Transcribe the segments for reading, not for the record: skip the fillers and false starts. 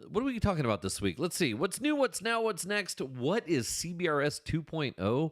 What are we talking about this week? Let's see. What's new? What's now? What's next? What is CBRS 2.0?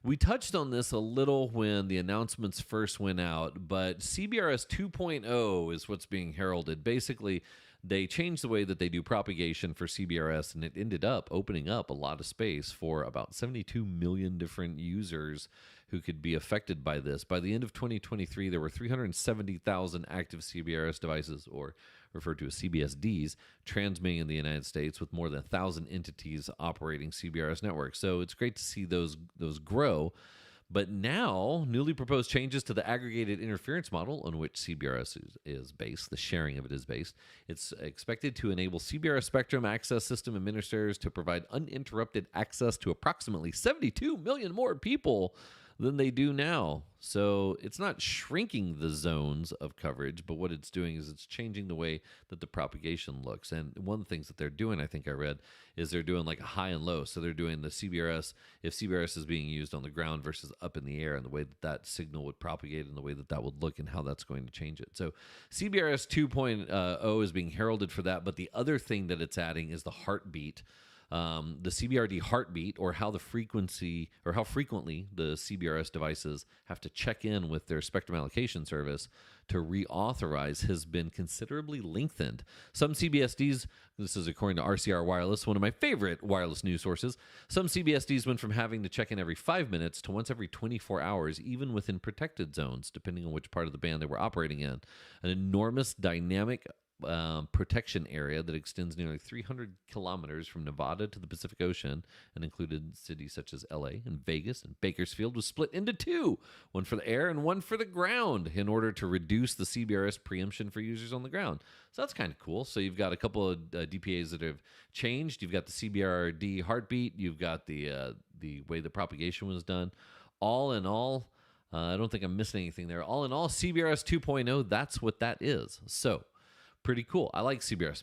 We touched on this a little when the announcements first went out, but CBRS 2.0 is what's being heralded. Basically, they changed the way that they do propagation for CBRS, and it ended up opening up a lot of space for about 72 million different users who could be affected by this. By the end of 2023, there were 370,000 active CBRS devices, or referred to as CBSDs, transmitting in the United States, with more than 1,000 entities operating CBRS networks. So it's great to see those grow. But now, newly proposed changes to the aggregated interference model on which CBRS is based, the sharing of it is based. It's expected to enable CBRS spectrum access system administrators to provide uninterrupted access to approximately 72 million more people than they do now. So it's not shrinking the zones of coverage, but what it's doing is it's changing the way that the propagation looks. And one of the things that they're doing, I think I read, is they're doing like a high and low. So they're doing the CBRS, if CBRS is being used on the ground versus up in the air, and the way that that signal would propagate and the way that that would look and how that's going to change it. So CBRS 2.0 is being heralded for that. But the other thing that it's adding is the heartbeat. The CBRD heartbeat, or how frequently the CBRS devices have to check in with their spectrum allocation service to reauthorize, has been considerably lengthened. Some CBSDs, this is according to RCR Wireless, one of my favorite wireless news sources, some CBSDs went from having to check in every 5 minutes to once every 24 hours, even within protected zones, depending on which part of the band they were operating in. An enormous dynamic protection area that extends nearly 300 kilometers from Nevada to the Pacific Ocean, and included cities such as LA and Vegas and Bakersfield, was split into two, one for the air and one for the ground, in order to reduce the CBRS preemption for users on the ground. So that's kind of cool. So you've got a couple of DPAs that have changed. You've got the CBRD heartbeat. You've got the way the propagation was done. All in all, I don't think I'm missing anything there. All in all, CBRS 2.0, that's what that is. So pretty cool. I like CBRS.